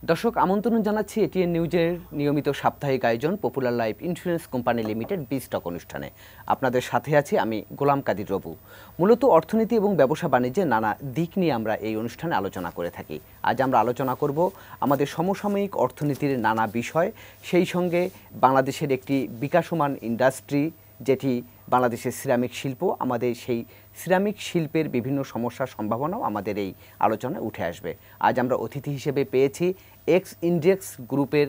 দর্শক আমন্ত্রণ জানাচ্ছি এটিএন নিউজের নিয়মিত সাপ্তাহিক আয়োজন popular life insurance company limited বিস্টক অনুষ্ঠানে। আপনাদের সাথে আছি আমি গোলাম কাদির রবু। মূলত অর্থনীতি এবং ব্যবসা বাণিজ্যের নানা দিক নিয়ে আমরা এই অনুষ্ঠানে আলোচনা করে থাকি। আজ আমরা আলোচনা করব আমাদের সমসাময়িক অর্থনীতির নানা বিষয়, সেই সঙ্গে বাংলাদেশের একটি বিকাশমান ইন্ডাস্ট্রি যেটি বাংলাদেশের সিরামিক শিল্প, আমাদের সেই সিরামিক শিল্পের বিভিন্ন সমস্যার সম্ভাবনাও আমাদের এই আলোচনায় উঠে আসবে। আজ আমরা অতিথি হিসেবে পেয়েছি এক্স ইন্ডেক্স গ্রুপের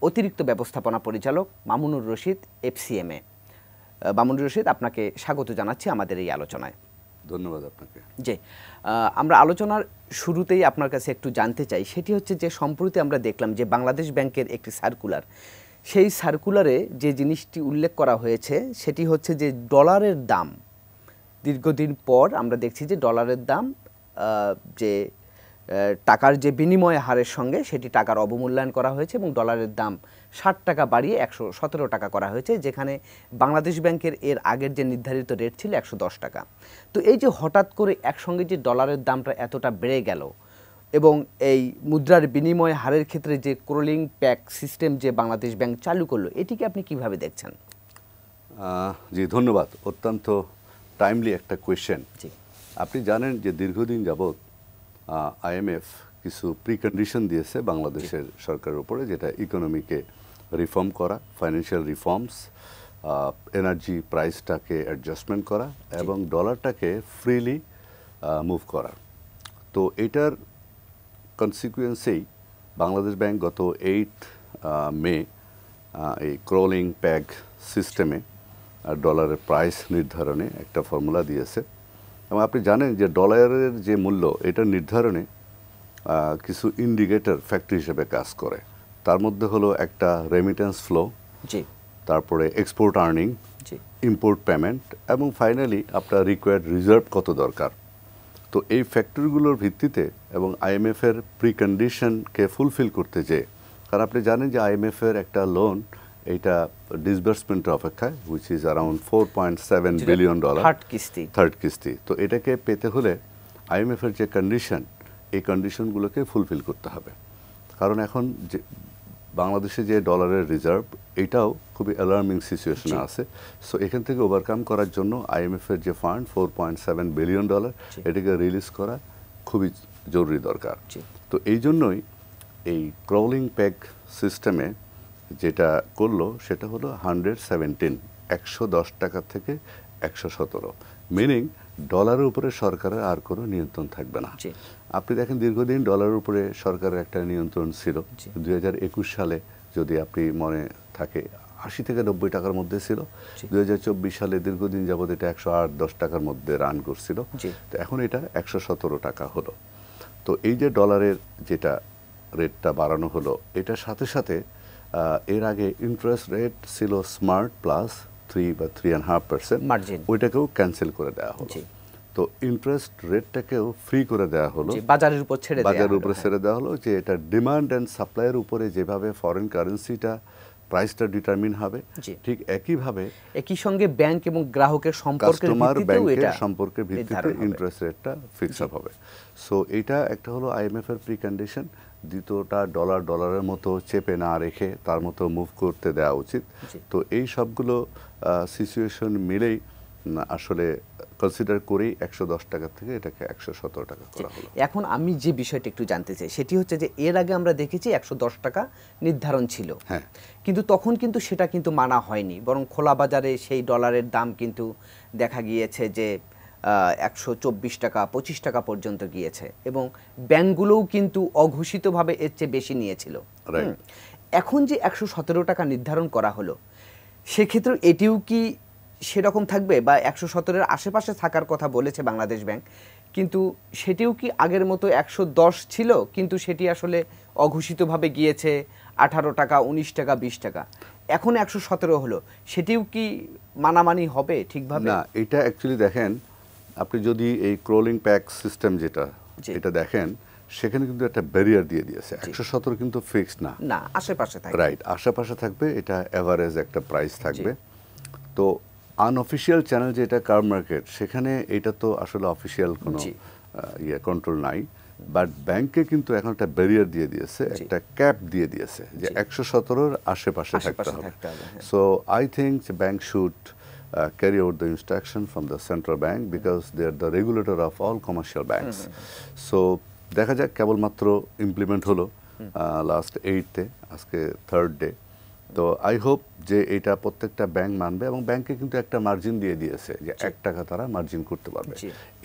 অতিরিক্ত ব্যবস্থাপনা পরিচালক মামুনুর রশিদ এফসিএমএ। মামুনুর রশিদ, আপনাকে স্বাগত জানাচ্ছি আমাদের এই আলোচনায়। ধন্যবাদ আপনাকে। জি, আমরা আলোচনার শুরুতেই আপনার কাছে একটু জানতে চাই, সেটি হচ্ছে যে সম্প্রতি আমরা দেখলাম যে বাংলাদেশ ব্যাংকের একটি সার্কুলার, সেই সার্কুলারে যে জিনিসটি উল্লেখ করা হয়েছে সেটি হচ্ছে যে ডলারের দাম দীর্ঘদিন পর আমরা দেখছি যে ডলারের দাম যে টাকার যে বিনিময় হারের সঙ্গে সেটি টাকার অবমূল্যায়ন করা হয়েছে এবং ডলারের দাম 60 টাকা বাড়িয়ে 117 টাকা করা হয়েছে, যেখানে বাংলাদেশ ব্যাংকের এর আগের যে নির্ধারিত রেট ছিল 110 টাকা। তো এই যে হঠাৎ করে একসঙ্গে যে ডলারের দামটা এতটা বেড়ে গেল এবং এই মুদ্রার বিনিময় হারের ক্ষেত্রে যে ক্রোলিং প্যাক সিস্টেম যে বাংলাদেশ ব্যাংক চালু করলো, এটিকে আপনি কিভাবে দেখছেন? জি ধন্যবাদ, অত্যন্ত টাইমলি একটা কোয়েশ্চেন। জি, আপনি জানেন যে দীর্ঘদিন যাবৎ আইএমএফ কিছু প্রিকন্ডিশন দিয়েছে বাংলাদেশের সরকারের উপরে, যেটা ইকোনমিকে রিফর্ম করা, ফাইন্যান্সিয়াল রিফর্মস, এনার্জি প্রাইসটাকে অ্যাডজাস্টমেন্ট করা এবং ডলারটাকে ফ্রিলি মুভ করা। তো এটার কনসিকুয়েন্সেই বাংলাদেশ ব্যাংক গত 8 মে এই ক্রোলিং প্যাগ সিস্টেমে ডলারের প্রাইস নির্ধারণে একটা ফর্মুলা দিয়েছে। এবং আপনি জানেন যে ডলারের যে মূল্য, এটা নির্ধারণে কিছু ইন্ডিকেটর ফ্যাক্টর হিসেবে কাজ করে। তার মধ্যে হলো একটা রেমিটেন্স ফ্লো, তারপরে এক্সপোর্ট আর্নিং, ইম্পোর্ট পেমেন্ট এবং ফাইনালি আপনার রিকোয়ার্ড রিজার্ভ কত দরকার। তো এই ফ্যাক্টরগুলোর ভিত্তিতে এবং আইএমএফের প্রিকন্ডিশনকে ফুলফিল করতে যেয়ে, কারণ আপনি জানেন যে আইএমএফের একটা লোন এইটা ডিসবার্সমেন্টের অপেক্ষায়, which is around $4.7 billion, third কিস্তি। তো এটাকে পেতে হলে আইএমএফের যে কন্ডিশন, এই কন্ডিশনগুলোকে ফুলফিল করতে হবে। কারণ এখন যে বাংলাদেশে যে ডলারের রিজার্ভ, এটাও খুবই অ্যালার্মিং সিচুয়েশনে আছে। সো এখান থেকে ওভারকাম করার জন্য আইএমএফের যে ফান্ড $4.7 বিলিয়ন, এটাকে রিলিজ করা খুবই জরুরি দরকার। তো এই জন্যই এই ক্রোলিং প্যাগ সিস্টেমে যেটা করলো সেটা হলো 110 টাকা থেকে 117, মিনিং ডলারের উপরে সরকারের আর কোনো নিয়ন্ত্রণ থাকবে না। আপনি দেখেন দীর্ঘদিন ডলারের উপরে সরকারের একটা নিয়ন্ত্রণ ছিল। 2021 সালে যদি আপনি মনে থাকে 80 থেকে 90 টাকার মধ্যে ছিল। 2024 সালে দীর্ঘদিন যাবৎ এটা 108-10 টাকার মধ্যে রান করছিল। তো এখন এটা 117 টাকা হলো। তো এই যে ডলারের যেটা রেটটা বাড়ানো হলো, এটার সাথে সাথে এর আগে ইন্টারেস্ট রেট ছিল স্মার্ট প্লাস 3 বা 3.5% মার্জিন, ওইটাকেও ক্যান্সেল করে দেওয়া হলো। তো ইন্টারেস্ট রেটটাকেও ফ্রি করে দেওয়া হলো, বাজারের উপর ছেড়ে দেওয়া হলো, যে এটা ডিমান্ড অ্যান্ড সাপ্লাইয়ের উপরে যেভাবে ফরেন কারেন্সিটা প্রাইসটা ডিটারমিন হবে, ঠিক একই সঙ্গে ব্যাংক এবং গ্রাহকের সম্পর্কের ভিত্তিতে ইন্টারেস্ট রেটটা ফিক্স আপ হবে। সো এইটা একটা হলো আইএমএফ এর প্রিকন্ডিশন। দ্বিতীয়টা ডলারের মতো চেপে না রেখে তার মতো মুভ করতে দেওয়া উচিত। তো এই সবগুলো সিচুয়েশন মিলেই আসলে কনসিডার করেই 110 টাকা থেকে এটাকে 117 টাকা করা হলো। এখন আমি যে বিষয়টা একটু জানতে চাই সেটি হচ্ছে যে এর আগে আমরা দেখেছি 110 টাকা নির্ধারণ ছিল, কিন্তু তখন কিন্তু সেটা কিন্তু মানা হয়নি, বরং খোলা বাজারে সেই ডলারের দাম কিন্তু দেখা গিয়েছে যে 124 টাকা 25 টাকা পর্যন্ত গিয়েছে এবং ব্যাংকগুলোও কিন্তু অঘোষিতভাবে এর চেয়ে বেশি নিয়েছিল। এখন যে 117 টাকা নির্ধারণ করা হলো, সেক্ষেত্রে এটিও কি সেরকম থাকবে বা 117-এর আশেপাশে থাকার কথা বলেছে বাংলাদেশ ব্যাংক, কিন্তু সেটিও কি আগের মতো 110 ছিল, কিন্তু সেটি আসলে অঘোষিতভাবে গিয়েছে 18 টাকা 19 টাকা 20 টাকা, এখন 117 হলো, সেটিও কি মানামানি হবে ঠিকভাবে? না, এটা অ্যাকচুয়ালি দেখেন, আপনি যদি এই ক্রোলিং প্যাক সিস্টেম যেটা এটা দেখেন, সেখানে কিন্তু একটা ব্যারিয়ার দিয়ে দিয়েছে। 117 কিন্তু ফিক্সড না, আশেপাশে থাকবে। রাইট, আশেপাশে থাকবে, এটা এভারেজ একটা প্রাইস থাকবে। তো আনঅফিশিয়াল চ্যানেল যেটা কার মার্কেট, সেখানে এটা তো আসলে অফিশিয়াল কোনো কন্ট্রোল নাই। বাট ব্যাংকে কিন্তু এখন একটা ব্যারিয়ার দিয়ে দিয়েছে, একটা ক্যাপ দিয়ে দিয়েছে যে 117-র আশেপাশে থাকতে হবে। So I think bank should carry out the instruction from the central bank because they are the regulator of all commercial banks. So দেখা যাক, কেবলমাত্র ইমপ্লিমেন্ট হলো লাস্ট 8th-এ, আজকে 3rd ডে। তো আই হোপ যে এটা প্রত্যেকটা ব্যাংক মানবে, এবং ব্যাংকে কিন্তু একটা মার্জিন দিয়ে দিয়েছে যে 1 টাকা তারা মার্জিন করতে পারবে।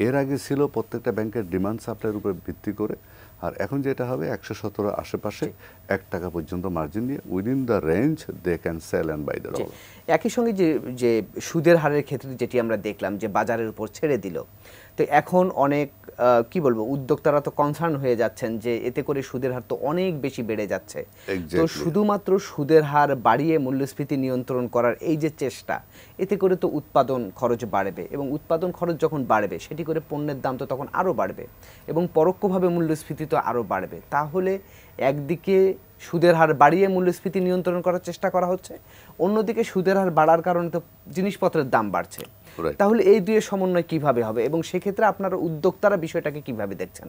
এর আগে ছিল প্রত্যেকটা ব্যাংকের ডিমান্ড সাপ্লাইয়ের উপর ভিত্তি করে, আর এখন যেটা হবে 117 আশেপাশে 1 টাকা পর্যন্ত মার্জিন দিয়ে within the range they can sell and buy the dollar. একই সঙ্গে যে সুদের হারের ক্ষেত্রে যেটি আমরা দেখলাম যে বাজারের উপর ছেড়ে দিল, তো এখন অনেক কি বলবো, উদ্যোক্তারা তো কনসার্ন হয়ে যাচ্ছেন যে এতে করে সুদের হার তো অনেক বেশি বেড়ে যাচ্ছে। তো শুধুমাত্র সুদের হার বাড়িয়ে মূল্যস্ফীতি নিয়ন্ত্রণ করার এই যে চেষ্টা, এতে করে তো উৎপাদন খরচ বাড়বে, এবং উৎপাদন খরচ যখন বাড়বে সেটি করে পণ্যের দাম তো তখন আরও বাড়বে, এবং পরোক্ষভাবে মূল্যস্ফীতি তো আরও বাড়বে। তাহলে একদিকে সুদের হার বাড়িয়ে মূল্যস্ফীতি নিয়ন্ত্রণ করার চেষ্টা করা হচ্ছে, অন্যদিকে সুদের হার বাড়ার কারণে তো জিনিসপত্রের দাম বাড়ছে। তাহলে এই দুইয়ের সমন্বয় কিভাবে হবে, এবং সেক্ষেত্রে আপনারা উদ্যোক্তারা বিষয়টাকে কিভাবে দেখছেন?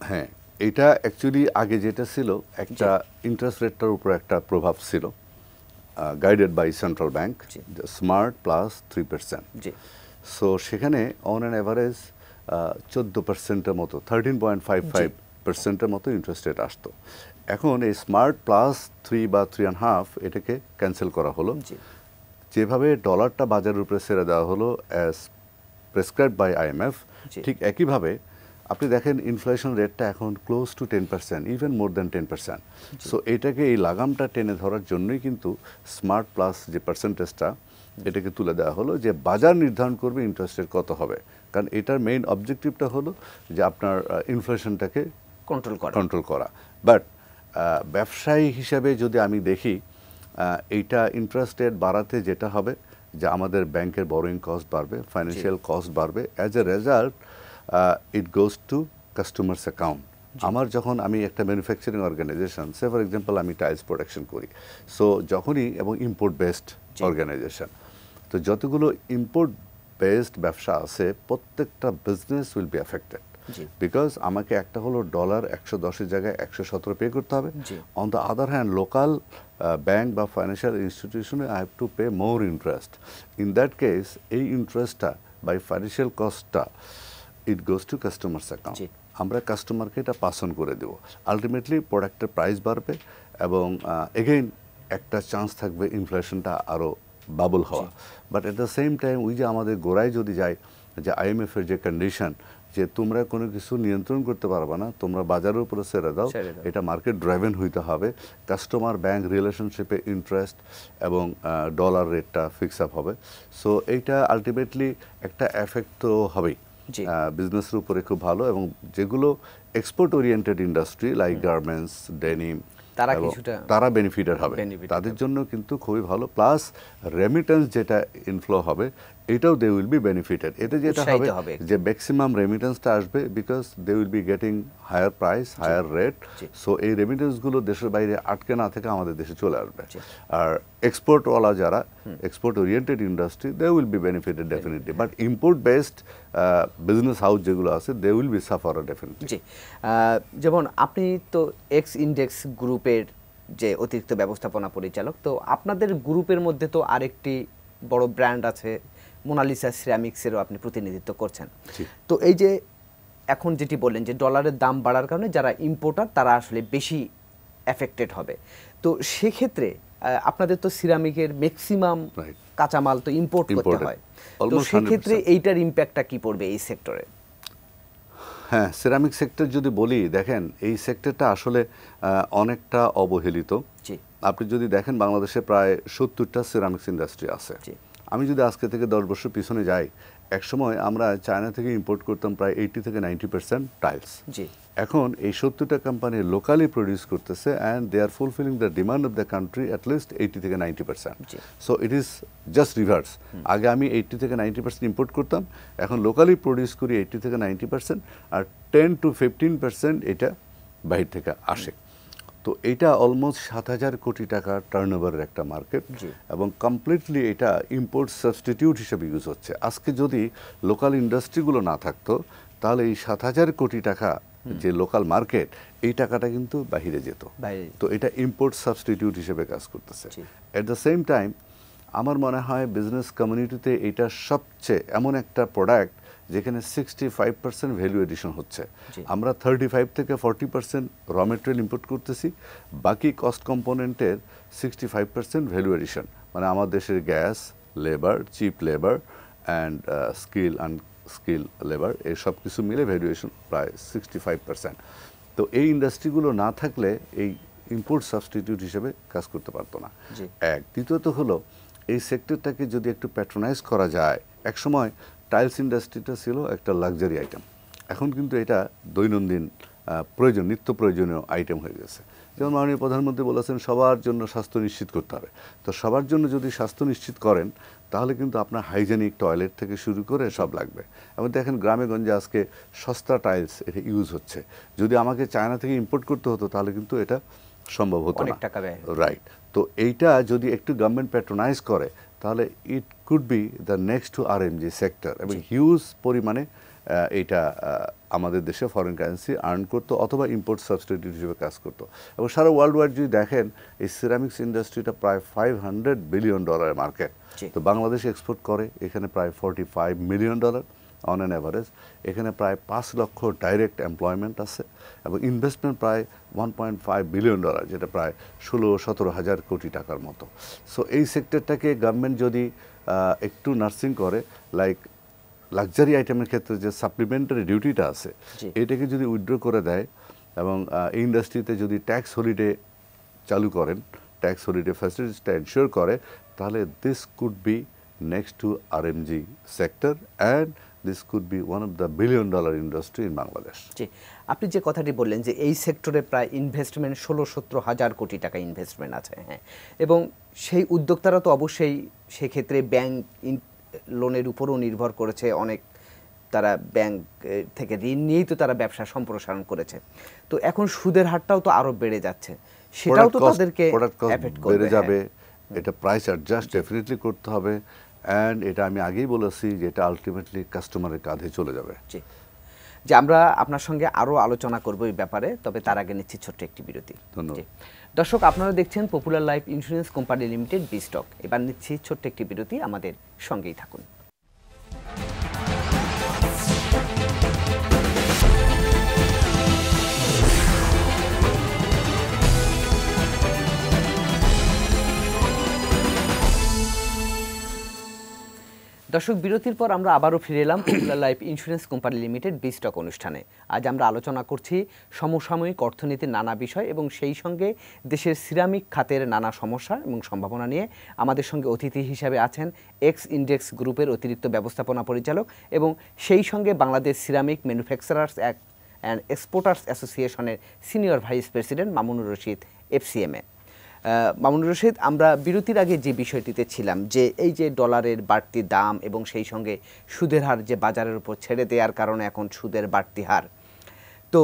হ্যাঁ, এটা অ্যাকচুয়ালি আগে যেটা ছিল, একটা ইন্টারেস্ট রেটটার উপর একটা প্রভাব ছিল, guided by central bank, smart plus 3%। So সেখানে অন অ্যান অ্যাভারেজ 14%-এর মতো, 13.55%-এর মতো ইন্টারেস্ট রেট আসতো। এখন এই স্মার্ট প্লাস 3 বা 3.5 এটাকে ক্যান্সেল করা হলো। যেভাবে ডলারটা বাজারের উপরে ছেড়ে দেওয়া হলো অ্যাজ প্রেসক্রাইবড বাই IMF, ঠিক একইভাবে আপনি দেখেন ইনফ্লেশন রেটটা এখন close two 10%, even more than 10%। So এটাকে, এই লাগামটা টেনে ধরার জন্যই কিন্তু স্মার্ট প্লাস যে পার্সেন্টেজটা, এটাকে তুলে দেওয়া হলো, যে বাজার নির্ধারণ করবে ইন্টারেস্ট রেট কত হবে। কারণ এটার মেইন অবজেক্টিভটা হলো যে আপনার ইনফ্লেশনটাকে কন্ট্রোল করা। বাট ব্যবসায়ী হিসাবে যদি আমি দেখি, এইটা ইন্টারেস্ট রেট বাড়াতে যেটা হবে যে আমাদের ব্যাংকের বরোয়িং কস্ট বাড়বে, ফাইন্যান্সিয়াল কস্ট বাড়বে। As a result it goes to customers account. আমার যখন, আমি একটা manufacturing organisation, say for example আমি টাইলস প্রোডাকশন করি, সো যখনই, এবং ইম্পোর্ট বেসড অর্গানাইজেশন, তো যতগুলো ইম্পোর্ট বেসড ব্যবসা আছে প্রত্যেকটা business will be affected, because আমাকে একটা হলো ডলার 110-এর জায়গায় 117 পে করতে হবে। On the other hand local bank বা ফাইন্যান্সিয়াল ইনস্টিটিউশনে I have to pay more interest. In that case এই ইন্টারেস্টটা বাই ফাইন্যান্সিয়াল কস্টটা it goes to customers account. আমরা কাস্টমারকে এটা পাস অন করে দেবো। আলটিমেটলি প্রোডাক্টের প্রাইস বাড়বে, এবং এগেইন একটা চান্স থাকবে ইনফ্লেশনটা আরও বাবল হওয়া। But at the same time ওই যে আমাদের গোড়ায় যদি যায়, যে IMF-এর যে কন্ডিশন, যে তোমরা কোনো কিছু নিয়ন্ত্রণ করতে পারবে না, তোমরা বাজারের উপরে ছেড়ে দাও, এটা মার্কেট ড্রাইভেন হইতে হবে, কাস্টমার ব্যাংক রিলেশনশিপে ইন্টারেস্ট এবং ডলার রেটটা ফিক্স আপ হবে। সো এইটা আলটিমেটলি একটা এফেক্ট তো হবেই বিজনেসের উপরে, খুব ভালো। এবং যেগুলো export oriented industry like garments, denim, তারা বেনিফিটেড হবে, তাদের জন্য কিন্তু খুবই ভালো। প্লাস রেমিটেন্স যেটা ইনফ্লো হবে, এটাও দে উইল বি বেনিফিটেড। এতে যেটা হবে যে ম্যাক্সিমাম রেমিটেন্সটা আসবে, because they will be getting higher price, higher rate. So এই রেমিটেন্সগুলো দেশের বাইরে আটকে না থেকে আমাদের দেশে চলে আসবে। আর এক্সপোর্টওয়ালা যারা, export oriented industry, they will be benefited definitely. But import based business house যেগুলো আছে, they will be suffer definitely. যেমন আপনি তো এক্স ইন্ডেক্স গ্রুপের যে অতিরিক্ত ব্যবস্থাপনা পরিচালক, তো আপনাদের গ্রুপের মধ্যে তো আরেকটি বড় ব্র্যান্ড আছে, মোনালিসা সিরামিক্সেরও আপনি প্রতিনিধিত্ব করছেন। তো এই যে এখন যেটি বললেন যে ডলারের দাম বাড়ার কারণে যারা ইম্পোর্টার তারা আসলে বেশি এফেক্টেড হবে, তো সেক্ষেত্রে আপনাদের তো সিরামিকের ম্যাক্সিমাম কাঁচামাল তো ইম্পোর্ট করতে হয়, তো সেক্ষেত্রে এইটার ইম্প্যাক্টটা কি পড়বে এই সেক্টরে? হ্যাঁ, সিরামিক সেক্টর যদি বলি, দেখেন এই সেক্টরটা আসলে অনেকটা অবহেলিত। আপনি যদি দেখেন বাংলাদেশে প্রায় 70টা সিরামিক্স ইন্ডাস্ট্রি আছে। আমি যদি আজকে থেকে 10 বছর পিছনে যাই, একসময় আমরা চায়না থেকে ইম্পোর্ট করতাম প্রায় 80 থেকে 90% টাইলস। এখন এই 70টা কোম্পানি লোকালি প্রডিউস করতেছে, and they are fulfilling the demand of the country at least 80 থেকে 90%। So it is just reverse. আগে আমি 80 থেকে 90% ইম্পোর্ট করতাম, এখন লোকালি প্রডিউস করি 80 থেকে 90%, আর 10 to 15% এটা বাইরে থেকে আসে। তো এটা অলমোস্ট 7,000 কোটি টাকা টার্নওভারের একটা মার্কেট, এবং কমপ্লিটলি এটা ইম্পোর্ট সাবস্টিটিউট হিসেবে ইউজ হচ্ছে। আজকে যদি লোকাল ইন্ডাস্ট্রিগুলো না থাকতো, তাহলে এই 7,000 কোটি টাকা যে লোকাল মার্কেট, এই টাকাটা কিন্তু বাহিরে যেত। তো এটা ইম্পোর্ট সাবস্টিটিউট হিসেবে কাজ করতেছে। এট দ্য সেম টাইম আমার মনে হয় বিজনেস কমিউনিটিতে এটা সবচেয়ে এমন একটা প্রোডাক্ট যেখানে 65% ভ্যালু এডিশন হচ্ছে। আমরা 35 থেকে 40% র মেটেরিয়াল ইম্পোর্ট করতেছি, বাকি কস্ট কম্পোনেন্টের 65% ভ্যালু এডিশন, মানে আমার দেশের gas, labour, cheap labour and skill unskill labour, এই সব কিছু মিলে ভ্যালুয়েশন প্রায় 65%। তো এই ইন্ডাস্ট্রিগুলো না থাকলে এই ইম্পোর্ট সাবস্টিটিউট হিসেবে কাজ করতে পারতো না। এক, দ্বিতীয়ত হলো এই সেক্টরটাকে যদি একটু প্যাট্রোনাইজ করা যায়। একসময় টাইলস ইন্ডাস্ট্রিটা ছিল একটা লাক্সারি আইটেম, এখন কিন্তু এটা দৈনন্দিন প্রয়োজন, নিত্য প্রয়োজনীয় আইটেম হয়ে গেছে। যেমন মাননীয় প্রধানমন্ত্রী বলেছেন সবার জন্য স্বাস্থ্য নিশ্চিত করতে হবে। তো সবার জন্য যদি স্বাস্থ্য নিশ্চিত করেন তাহলে কিন্তু আপনার হাইজেনিক টয়লেট থেকে শুরু করে সব লাগবে। এবং দেখেন গ্রামে গঞ্জে আজকে সস্তা টাইলস এটা ইউজ হচ্ছে। যদি আমাকে চায়না থেকে ইম্পোর্ট করতে হতো তাহলে কিন্তু এটা সম্ভব হতো না। রাইট। তো এইটা যদি একটু গভর্নমেন্ট প্যাট্রোনাইজ করে তাহলে it could be the next to RMG sector, এবং হিউজ পরিমাণে এইটা আমাদের দেশে ফরেন কারেন্সি আর্ন করতো অথবা ইম্পোর্ট সাবস্টিটিউট হিসেবে কাজ করতো। এবং সারা ওয়ার্ল্ড ওয়াইড যদি দেখেন এই সিরামিক্স ইন্ডাস্ট্রিটা প্রায় $500 বিলিয়ন মার্কেট। তো বাংলাদেশ এক্সপোর্ট করে এখানে প্রায় $45 মিলিয়ন অন অ্যান অ্যাভারেজ। এখানে প্রায় 5 লক্ষ ডাইরেক্ট এমপ্লয়মেন্ট আছে এবং ইনভেস্টমেন্ট প্রায় $1.5 বিলিয়ন, যেটা প্রায় 16-17 হাজার কোটি টাকার মতো। সো এই সেক্টরটাকে গভর্নমেন্ট যদি একটু নার্সিং করে, লাইক লাক্সারি আইটেমের ক্ষেত্রে যে সাপ্লিমেন্টারি ডিউটিটা আছে এটাকে যদি উইথড্র করে দেয় এবং এই ইন্ডাস্ট্রিতে যদি ট্যাক্স হলিডে চালু করেন, ট্যাক্স হলিডে ফ্যাসিলিটিসটা এনশিওর করে, তাহলে this could be next to RMG sector and this could be one of the $1 billion industry in Bangladesh. জি, আপনি যে কথাটি বললেন যে এই সেক্টরে প্রায় ইনভেস্টমেন্ট 16-17 হাজার কোটি টাকা ইনভেস্টমেন্ট আছে, হ্যাঁ, এবং সেই উদ্যোক্তারা তো অবশ্যই সেক্ষেত্রে ব্যাংক লোনের উপরও নির্ভর করেছে অনেক, তারা ব্যাংক থেকে ঋণ নিয়েই তো তারা ব্যবসা সম্প্রসারণ করেছে। তো এখন সুদের হারটাও তো আরো বেড়ে যাচ্ছে, সেটাও তো তাদেরকে এফেক্ট করবে, বেড়ে যাবে। এটা প্রাইস অ্যাডজাস্ট ডেফিনেটলি করতে হবে, অ্যান্ড এটা আমি আগেই বলেছি যে এটা আলটিমেটলি কাস্টমারের কাঁধে চলে যাবে। জি, যে আমরা আপনার সঙ্গে আরও আলোচনা করব এই ব্যাপারে, তবে তার আগে নিচ্ছি ছোট্ট একটি বিরতি। ধন্যবাদ। দর্শক, আপনারা দেখছেন popular life insurance company limited বিস্টক। এবার নিচ্ছি ছোট্ট একটি বিরতি, আমাদের সঙ্গেই থাকুন। দর্শক, বিরতির পর আমরা আবারও ফিরে এলাম popular life insurance company limited বিস্টক অনুষ্ঠানে। আজ আমরা আলোচনা করছি সমসাময়িক অর্থনীতির নানা বিষয় এবং সেই সঙ্গে দেশের সিরামিক খাতের নানা সমস্যা এবং সম্ভাবনা নিয়ে। আমাদের সঙ্গে অতিথি হিসাবে আছেন এক্স ইন্ডেক্স গ্রুপের অতিরিক্ত ব্যবস্থাপনা পরিচালক এবং সেই সঙ্গে Bangladesh ceramic manufacturers and exporters অ্যাসোসিয়েশনের senior vice president Mamunur Rashid, FCMA। Mamunur Rashid, আমরা বিরতির আগে যে বিষয়টিতে ছিলাম যে এই যে ডলারের বাড়তি দাম এবং সেই সঙ্গে সুদের হার যে বাজারের উপর ছেড়ে দেওয়ার কারণে এখন সুদের বাড়তি হার, তো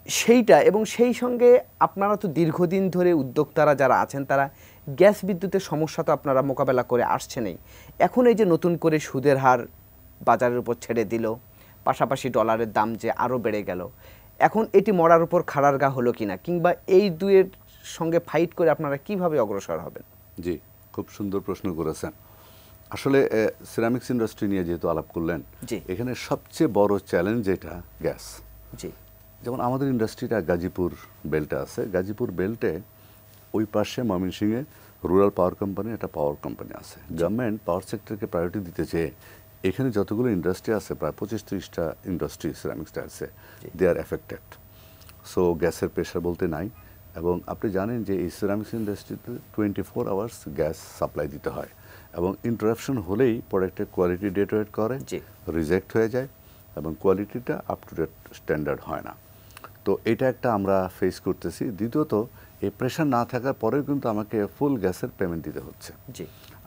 সেইটা এবং সেই সঙ্গে আপনারা তো দীর্ঘদিন ধরে উদ্যোক্তারা যারা আছেন তারা গ্যাস বিদ্যুতের সমস্যা তো আপনারা মোকাবেলা করে আসছেনই। এখন এই যে নতুন করে সুদের হার বাজারের উপর ছেড়ে দিল, পাশাপাশি ডলারের দাম যে আরও বেড়ে গেল, এখন এটি মরার উপর খাড়ার গা হলো কিনা, কিংবা এই দুয়ের সঙ্গে ফাইট করে আপনারা কিভাবে অগ্রসর হবেন? জি, খুব সুন্দর প্রশ্ন করেছেন। আসলে সিরামিক্স ইন্ডাস্ট্রি নিয়ে যেহেতু আলাপ করলেন, এখানে সবচেয়ে বড় চ্যালেঞ্জ এটা গ্যাস। জি, যেমন আমাদের ইন্ডাস্ট্রিটা গাজীপুর বেল্টে আছে, গাজীপুর বেল্টে ওই পাশে ময়মনসিংহে রুরাল পাওয়ার কোম্পানি, একটা পাওয়ার কোম্পানি আছে। গভর্নমেন্ট পাওয়ার সেক্টরকে প্রায়োরিটি দিতে চেয়ে এখানে যতগুলো ইন্ডাস্ট্রি আছে প্রায় 25-30টা ইন্ডাস্ট্রি সিরামিক্স টাইলসে দে আর এফেক্টেড। সো গ্যাসের প্রেশার বলতে নাই। এবং আপনি জানেন যে এই সিরামিক্স ইন্ডাস্ট্রিতে 24 আওয়ার্স গ্যাস সাপ্লাই দিতে হয় এবং ইন্টারাপশন হলেই প্রোডাক্টের কোয়ালিটি ডিটোরিয়েট করে, রিজেক্ট হয়ে যায় এবং কোয়ালিটিটা আপ টু ডেট স্ট্যান্ডার্ড হয় না। তো এটা একটা আমরা ফেস করতেছি। দ্বিতীয়ত, এই প্রেশার না থাকার পরেও কিন্তু আমাকে ফুল গ্যাসের পেমেন্ট দিতে হচ্ছে।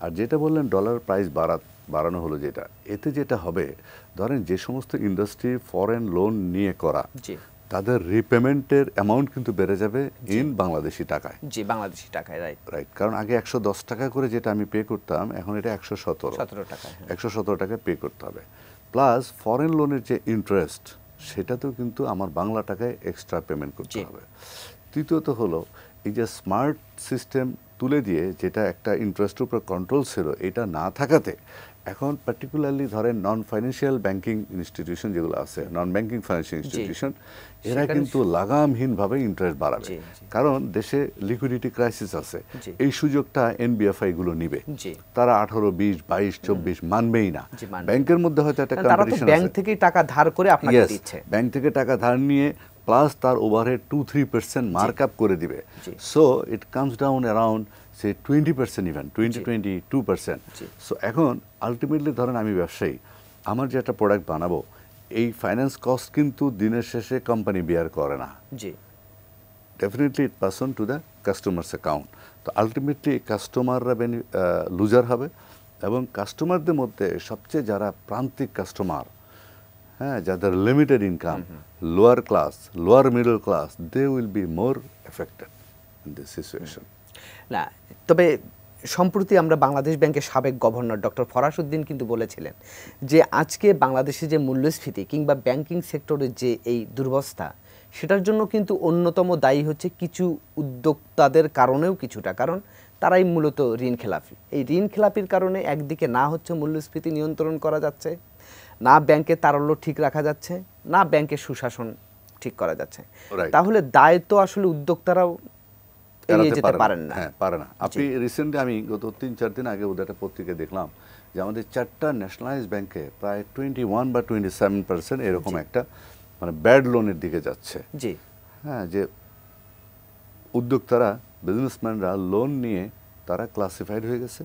আর যেটা বললেন ডলার প্রাইস বাড়ানো হলো, এতে যেটা হবে, ধরেন যে সমস্ত ইন্ডাস্ট্রি ফরেন লোন নিয়ে করা, তাদের রিপেমেন্টের অ্যামাউন্ট কিন্তু বেড়ে যাবে ইন বাংলাদেশি টাকায়। জি, বাংলাদেশি টাকায়, রাইট। কারণ আগে 110 টাকা করে যেটা আমি পে করতাম, এখন এটা 117 টাকা পে করতে হবে। প্লাস ফরেন লোনের যে ইন্টারেস্ট, সেটাতেও কিন্তু আমার বাংলা টাকায় এক্সট্রা পেমেন্ট করতে হবে। তৃতীয়ত হলো এই যে স্মার্ট সিস্টেম তুলে দিয়ে যেটা একটা ইন্টারেস্টের উপর কন্ট্রোল ছিল, এটা না থাকাতে এখন পার্টিকুলারলি ধরেন নন ফাইন্যান্সিয়াল ব্যাংকিং ইনস্টিটিউশন যেগুলো আছে, নন ব্যাংকিং ফাইন্যান্সিয়াল ইনস্টিটিউশন, এরা কিন্তু লাগামহীনভাবে ইন্টারেস্ট বাড়াবে, কারণ দেশে লিকুইডিটি ক্রাইসিস আছে। এই সুযোগটা এনবিএফআই গুলো নিবে, তারা 18, 20, 22, 24 মানবেই না। ব্যাংকের মধ্যে হয়তো একটা কম্পিটিশন আছে, ব্যাংক থেকে টাকা ধার করে আপনাকে দিচ্ছে, ব্যাংক থেকে টাকা ধার নিয়ে প্লাস তার ওভারহেড 2-3% মার্ক আপ করে দিবে। So it comes down around say 20%, even 20-22%। So এখন আলটিমেটলি ধরেন আমি ব্যবসায়ী, আমার যে একটা প্রোডাক্ট বানাবো, এই ফাইন্যান্স কস্ট কিন্তু দিনের শেষে কোম্পানি বিয়ার করে না, definitely it pass on to the customers account. তো আলটিমেটলি কাস্টমাররা লুজার হবে, এবং কাস্টমারদের মধ্যে সবচেয়ে যারা প্রান্তিক কাস্টমার, হ্যাঁ, যাদের limited income, lower class, lower middle class, they will be more affected in this situation. না, তবে সম্প্রতি আমরা বাংলাদেশ ব্যাংকের সাবেক গভর্নর ডক্টর ফরাস উদ্দিন কিন্তু বলেছিলেন যে আজকে বাংলাদেশে যে মূল্যস্ফীতি কিংবা ব্যাংকিং সেক্টরের যে এই দুরবস্থা, সেটার জন্য কিন্তু অন্যতম দায়ী হচ্ছে কিছু উদ্যোক্তাদের কারণেও কিছুটা, কারণ তারাই মূলত ঋণ খেলাপি। এই ঋণ খেলাপির কারণে একদিকে না হচ্ছে মূল্যস্ফীতি নিয়ন্ত্রণ করা যাচ্ছে, না ব্যাংকের তারল্য ঠিক রাখা যাচ্ছে, না ব্যাংকের সুশাসন ঠিক করা যাচ্ছে। তাহলে দায় তো আসলে উদ্যোক্তারাও এড়িয়ে যেতে পারেন না। হ্যাঁ, পারে না। আপনি রিসেন্টলি, আমি গত 3-4 দিন আগে ওদের একটা পত্রিকায় দেখলাম যে আমাদের 4টা ন্যাশনালাইজ ব্যাংকে প্রায় 21 বা 27% এরকম একটা মানে ব্যাড লোনের দিকে যাচ্ছে। জি, হ্যাঁ, যে উদ্যোক্তারা, বিজনেসম্যানরা লোন নিয়ে তারা ক্লাসিফাইড হয়ে গেছে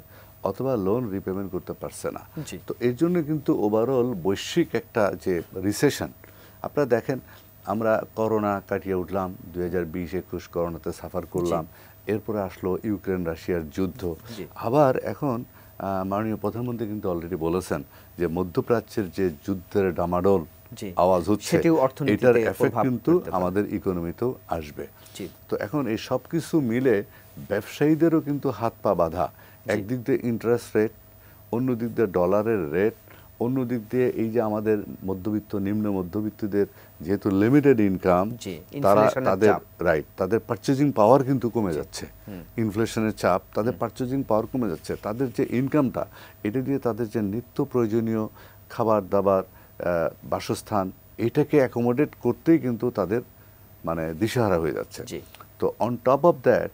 অথবা লোন রিপেমেন্ট করতে পারছে না। তো এর জন্য কিন্তু ওভারঅল বৈশ্বিক একটা যে রিসেশন, আপনারা দেখেন আমরা করোনা কাটিয়ে উঠলাম, 2020-21 করোনাতে সাফার করলাম, এরপরে আসলো ইউক্রেন রাশিয়ার যুদ্ধ, আবার এখন মাননীয় প্রধানমন্ত্রী কিন্তু অলরেডি বলেছেন যে মধ্যপ্রাচ্যের যে যুদ্ধের ডামাডোল আওয়াজ হচ্ছে, এটার এফেক্ট কিন্তু আমাদের ইকোনমিতেও আসবে। তো এখন এই সব কিছু মিলে ব্যবসায়ীদেরও কিন্তু হাত পা বাঁধা, একদিক দিয়ে ইন্টারেস্ট রেট, অন্য দিক দিয়ে ডলারের রেট, অন্য দিক দিয়ে এই যে আমাদের মধ্যবিত্ত, নিম্ন মধ্যবিত্তদের যেহেতু লিমিটেড ইনকাম, তারা তাদের পারচেজিং পাওয়ার কিন্তু কমে যাচ্ছে, ইনফ্লেশনের চাপ, তাদের পারচেজিং পাওয়ার কমে যাচ্ছে, তাদের যে ইনকামটা, এটা দিয়ে তাদের যে নিত্য প্রয়োজনীয় খাবার দাবার, বাসস্থান, এটাকে অ্যাকোমোডেট করতেই কিন্তু তাদের মানে দিশাহারা হয়ে যাচ্ছে। তো অন টপ অফ দ্যাট,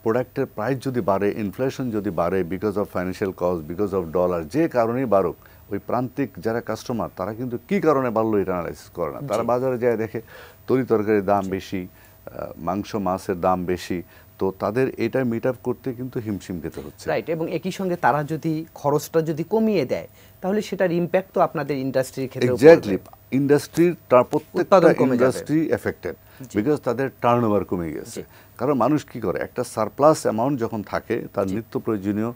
প্রোডাক্টের প্রাইস যদি বাড়ে, ইনফ্লেশন যদি বাড়ে, because of financial cost, because of dollar, যে কারণেই বাড়ুক, ওই প্রান্তিক যারা কাস্টমার তারা কিন্তু কি কারণে বাড়লো এটা অ্যানালাইসিস করে না। তারা বাজারে যায় দেখে তরি তরকারির দাম বেশি, মাংস মাছের দাম বেশি, তো তাদের এটা মিট আপ করতে কিন্তু হিমশিম খেতে হচ্ছে। রাইট, এবং একই সঙ্গে তারা যদি খরচটা যদি কমিয়ে দেয়, তাহলে সেটার ইম্প্যাক্ট তো আপনাদের ইন্ডাস্ট্রির ক্ষেত্রে এক্স্যাক্টলি, ইন্ডাস্ট্রির প্রত্যেকটা ইন্ডাস্ট্রি এফেক্টেড, বিকজ তাদের টার্নওভার কমে গেছে। কারণ মানুষ কি করে, একটা সারপ্লাস অ্যামাউন্ট যখন থাকে, তার নিত্য প্রয়োজনীয়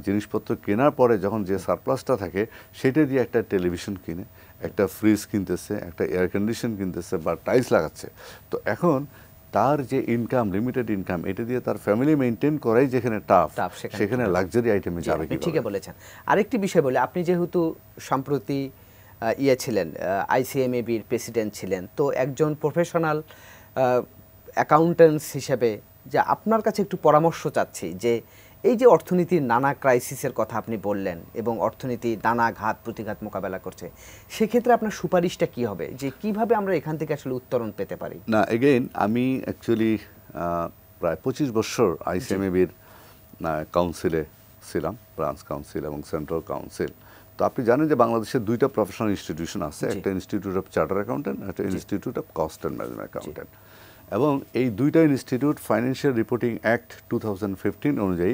জিনিসপত্র কেনার পরে যখন যে সারপ্লাসটা থাকে, সেটা দিয়ে একটা টেলিভিশন কিনে, একটা ফ্রিজ কিনতেছে, একটা এয়ার কন্ডিশন কিনতেছে, বা টাইলস লাগাচ্ছে। তো এখন তার যে ইনকাম, লিমিটেড ইনকাম, এটা দিয়ে তার ফ্যামিলি মেইনটেইন করাই যেখানে টাফ, সেখানে লাক্সারি আইটেমে যাবে কি? ঠিকই বলেছেন। আরেকটি বিষয় বলে, আপনি যেহেতু সম্প্রতি ছিলেন, আইসিএমএবির প্রেসিডেন্ট ছিলেন, তো একজন প্রফেশনাল অ্যাকাউন্ট্যান্টস হিসেবে যে আপনার কাছে একটু পরামর্শ চাচ্ছি যে এই যে অর্থনীতির নানা ক্রাইসিসের কথা আপনি বললেন এবং অর্থনীতি নানা ঘাত প্রতিঘাত মোকাবেলা করছে, সেক্ষেত্রে আপনার সুপারিশটা কি হবে, যে কিভাবে আমরা এখান থেকে আসলে উত্তরণ পেতে পারি? না, এগেইন আমি অ্যাকচুয়ালি প্রায় 25 বছর আইসিএমএবির কাউন্সিলে ছিলাম, ব্রাঞ্চ কাউন্সিল এবং সেন্ট্রাল কাউন্সিল। তো আপনি জানেন যে বাংলাদেশের 2টা প্রফেশনাল ইনস্টিটিউশন আছে, একটা ইনস্টিটিউট অফ চার্টার অ্যাকাউন্টেন্ট, একটা institute of cost and management accountant. এবং এই 2টা ইনস্টিটিউট ফাইন্যান্সিয়াল রিপোর্টিং অ্যাক্ট 2015 অনুযায়ী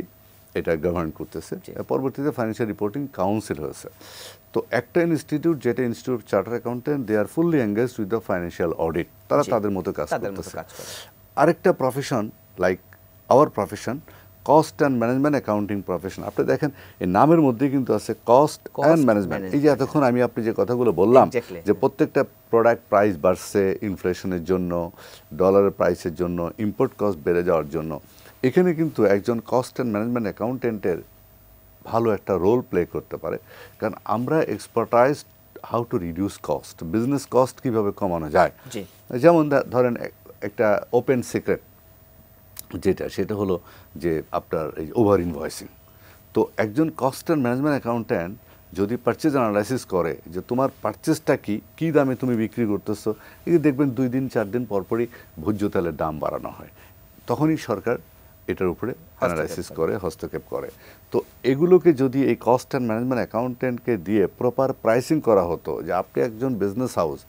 এটা গভর্ন করতেছে। পরবর্তীতে ফাইন্যান্সিয়াল রিপোর্টিং কাউন্সিল হয়েছে। তো একটা ইনস্টিটিউট, যেটা institute of charter accountant, they are fully engaged with the financial audit, তারা তাদের মতো কাজ করতেছে। আরেকটা profession like our profession, cost and management accounting profession, আপনি দেখেন এই নামের মধ্যে কিন্তু আছে কস্ট অ্যান্ড ম্যানেজমেন্ট। এই যে এতক্ষণ আমি আপনি যে কথাগুলো বললাম, যে প্রত্যেকটা প্রোডাক্ট প্রাইস বাড়ছে ইনফ্লেশনের জন্য, ডলারের প্রাইসের জন্য, ইম্পোর্ট কস্ট বেড়ে যাওয়ার জন্য, এখানে কিন্তু একজন কস্ট অ্যান্ড ম্যানেজমেন্ট অ্যাকাউন্টেন্টের ভালো একটা রোল প্লে করতে পারে। কারণ আমরা expertised how to reduce cost, business cost কীভাবে কমানো যায়। জি। যেমন ধরেন একটা ওপেন সিক্রেট সেটা হলো যে আপনার এই ওভার ইনভয়েসিং। তো একজন কস্ট অ্যান্ড ম্যানেজমেন্ট অ্যাকাউন্ট্যান্ট যদি পারচেজ অ্যানালাইসিস করে যে তোমার পারচেজটা কী দামে তুমি বিক্রি করতেছো, এই যে দেখবেন 2 দিন 4 দিন পরপরই ভোজ্য তেলের দাম বাড়ানো হয়, তখনই সরকার এটার উপরে অ্যানালাইসিস করে, হস্তক্ষেপ করে। তো এগুলোকে যদি এই কস্ট অ্যান্ড ম্যানেজমেন্ট অ্যাকাউন্ট্যান্টকে দিয়ে প্রপার প্রাইসিং করা হতো, যে আপনি একজন বিজনেস হাউস,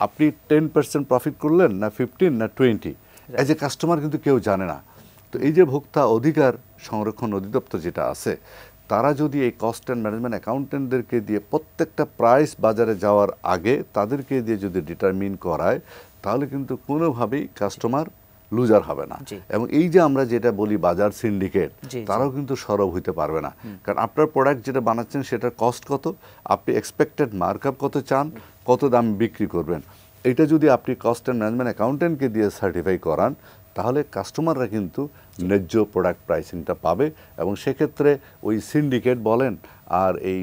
আপনি 10% প্রফিট করলেন না 15 না 20, অ্যাজ এ কাস্টমার কিন্তু কেউ জানে না। তো এই যে ভোক্তা অধিকার সংরক্ষণ অধিদপ্তর যেটা আছে, তারা যদি এই কস্ট অ্যান্ড ম্যানেজমেন্ট অ্যাকাউন্ট্যান্টদেরকে দিয়ে প্রত্যেকটা প্রাইস বাজারে যাওয়ার আগে তাদেরকে দিয়ে যদি ডিটারমিন করায়, তাহলে কিন্তু কোনোভাবেই কাস্টমার লুজার হবে না। এবং এই যে আমরা যেটা বলি বাজার সিন্ডিকেট, তারাও কিন্তু সরব হইতে পারবে না। কারণ আপনার প্রোডাক্ট যেটা বানাচ্ছেন সেটার কস্ট কত, আপনি এক্সপেক্টেড মার্কআপ কত চান, কত দাম বিক্রি করবেন, এটা যদি আপনি কস্ট অ্যান্ড ম্যানেজমেন্ট অ্যাকাউন্ট্যান্টকে দিয়ে সার্টিফাই করান, তাহলে কাস্টমাররা কিন্তু ন্যায্য প্রোডাক্ট প্রাইসিংটা পাবে। এবং সেক্ষেত্রে ওই সিন্ডিকেট বলেন আর এই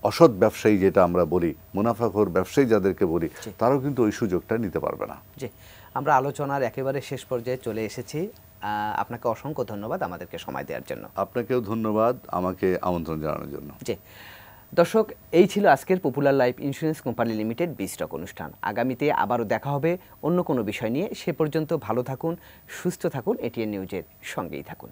অসৎ ব্যবসায়ী যেটা আমরা বলি, মুনাফাখোর ব্যবসায়ী যাদেরকে বলি, তারাও কিন্তু ওই সুযোগটা নিতে পারবে না। জি, আমরা আলোচনার একেবারে শেষ পর্যায়ে চলে এসেছি। আপনাকে অসংখ্য ধন্যবাদ আমাদেরকে সময় দেওয়ার জন্য। আপনাকেও ধন্যবাদ আমাকে আমন্ত্রণ জানানোর জন্য। জি দর্শক, এই ছিল আজকের popular life insurance company limited বিস্টক অনুষ্ঠান। আগামীতে আবারও দেখা হবে অন্য কোনো বিষয় নিয়ে। সে পর্যন্ত ভালো থাকুন, সুস্থ থাকুন, এটিএন নিউজের সঙ্গেই থাকুন।